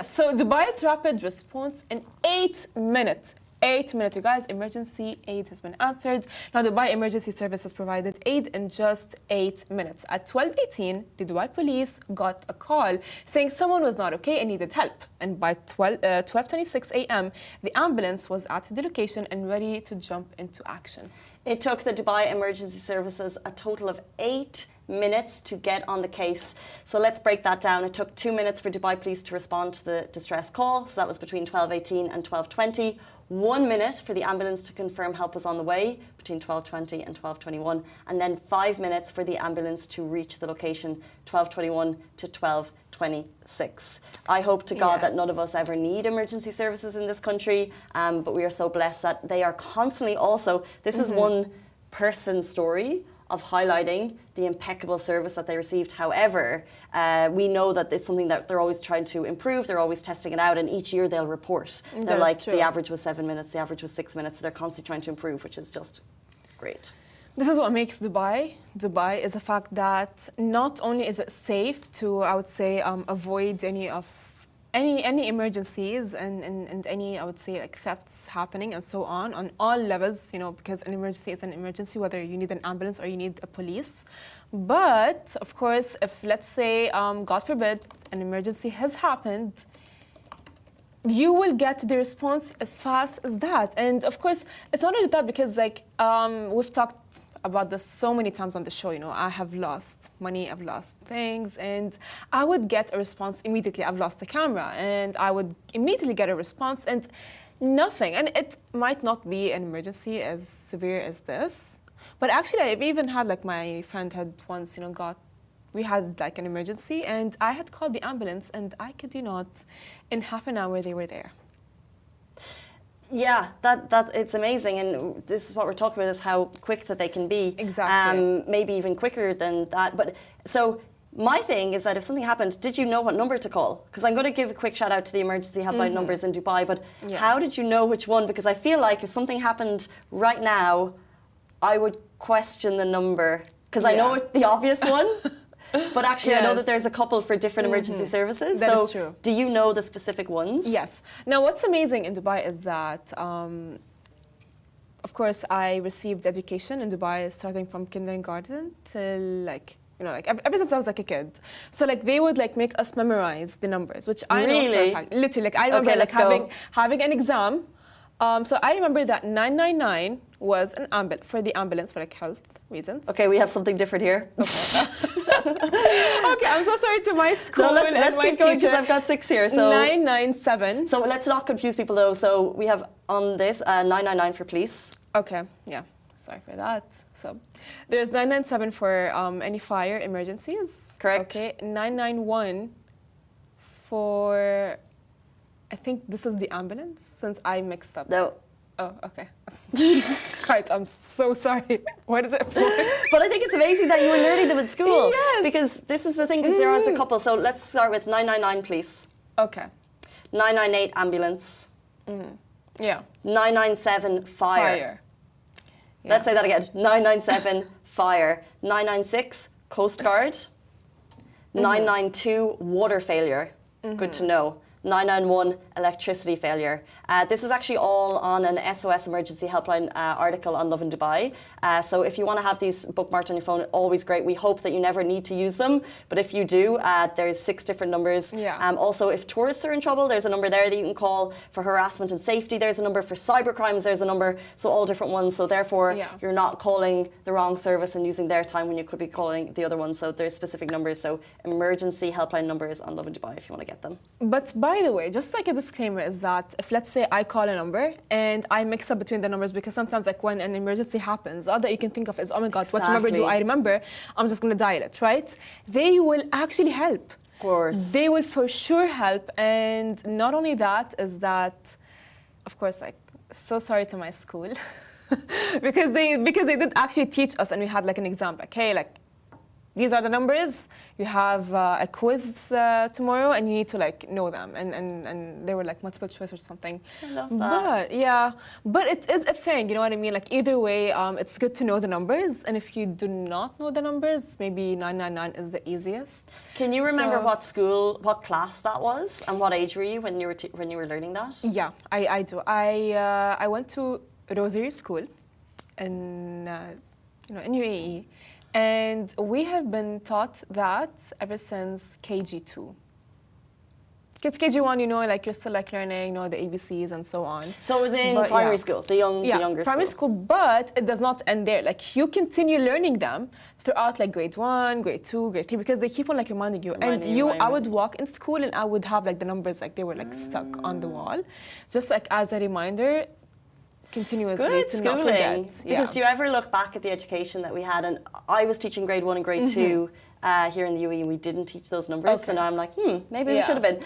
Yeah, so Dubai's rapid response in 8 minutes. 8 minutes, you guys. Emergency aid has been answered. Now, Dubai Emergency Service has provided aid in just 8 minutes. At 12:18, the Dubai police got a call saying someone was not okay and needed help. And by 12:26 a.m., the ambulance was at the location and ready to jump into action. It took the Dubai Emergency Services a total of 8 minutes to get on the case. So let's break that down. It took 2 minutes for Dubai Police to respond to the distress call. So that was between 12:18 and 12:20. 1 minute for the ambulance to confirm help was on the way between 12:20 and 12:21. And then 5 minutes for the ambulance to reach the location 12:21 to 12:26. I hope to God that none of us ever need emergency services in this country, but we are so blessed that they are constantly also, this is one person's story of highlighting the impeccable service that they received. However, we know that it's something that they're always trying to improve, they're always testing it out, and each year they'll report. They're like, the average was 7 minutes, the average was 6 minutes, so they're constantly trying to improve, which is just great. This is what makes Dubai. Dubai is the fact that not only is it safe to, I would say, avoid any emergencies and any, I would say, like thefts happening and so on all levels, you know, because an emergency is an emergency, whether you need an ambulance or you need a police. But of course, if let's say, God forbid, an emergency has happened, you will get the response as fast as that. And of course, it's not only that, because like we've talked about this so many times on the show, you know, I have lost money, I've lost things, and I would get a response immediately. I've lost a camera, and I would immediately get a response, and nothing. And it might not be an emergency as severe as this, but actually I've even had, like, my friend had once, you know, we had like an emergency, and I had called the ambulance, and I kid you not, in half an hour they were there. Yeah, that it's amazing, and this is what we're talking about, is how quick that they can be. Exactly. Maybe even quicker than that. But so my thing is that if something happened, did you know what number to call? Because I'm going to give a quick shout out to the emergency helpline numbers in Dubai, but how did you know which one? Because I feel like if something happened right now, I would question the number, because I know the obvious one. But actually, I know that there's a couple for different emergency services. That is true. Do you know the specific ones? Yes. Now, what's amazing in Dubai is that, of course, I received education in Dubai starting from kindergarten till like, you know, like ever since I was like a kid. So like they would like make us memorize the numbers, which I know for a fact. Literally, like I remember like having an exam. So I remember that 999 was an for the ambulance for like health reasons. Okay, we have something different here. Okay. Okay, I'm so sorry to my school. No, let's keep going, because I've got 6 here. So 997. So let's not confuse people though. So we have on this 999 for police. Okay, yeah. Sorry for that. So there's 997 for any fire emergencies. Correct. Okay, 991 for, I think this is the ambulance, since I mixed up. No. Oh, okay. Right, I'm so sorry. What is it for? But I think it's amazing that you were learning them in school. Yes. Because this is the thing, because there is a couple. So let's start with 999 police. Okay. 998 ambulance. Yeah. 997 fire. Yeah. Let's say that again. 997 fire. 996 Coast Guard. 992 water failure. Good to know. 991 electricity failure. This is actually all on an SOS emergency helpline article on Lovin Dubai. So if you want to have these bookmarked on your phone, always great. We hope that you never need to use them, but if you do, there's 6 different numbers. Yeah. Also, if tourists are in trouble, there's a number there that you can call. For harassment and safety, there's a number. For cyber crimes, there's a number. So all different ones. So therefore, you're not calling the wrong service and using their time when you could be calling the other one. So there's specific numbers. So emergency helpline numbers on Lovin Dubai if you want to get them. But by the way, just like a disclaimer, is that if let's say I call a number and I mix up between the numbers, because sometimes like when an emergency happens, all that you can think of is, oh my God, what number do I remember? I'm just going to dial it, right? They will actually help. Of course. They will for sure help. And not only that, is that, of course, like, so sorry to my school. because they did actually teach us, and we had like an exam, like, hey, like, these are the numbers. You have a quiz tomorrow, and you need to like know them. And they were like multiple choice or something. I love that. But yeah, but it is a thing. You know what I mean? Like either way, it's good to know the numbers. And if you do not know the numbers, maybe 999 is the easiest. Can you remember So- what class that was, and what age were you when you were learning that? Yeah, I do. I went to Rosary School in in UAE, and we have been taught that ever since KG2. Kids KG1, like you're still like learning, the ABCs and so on. So it was in But, primary yeah. school, the younger primary school, but it does not end there. Like you continue learning them throughout like grade 1, grade 2, grade 3, because they keep on like reminding you. I would walk in school and I would have like the numbers like they were like stuck on the wall, just like as a reminder. Continuously Good to schooling. not forget. Because do you ever look back at the education that we had? And I was teaching grade 1 and grade 2 here in the UAE, and we didn't teach those numbers. Okay. So now I'm like, maybe we should have been.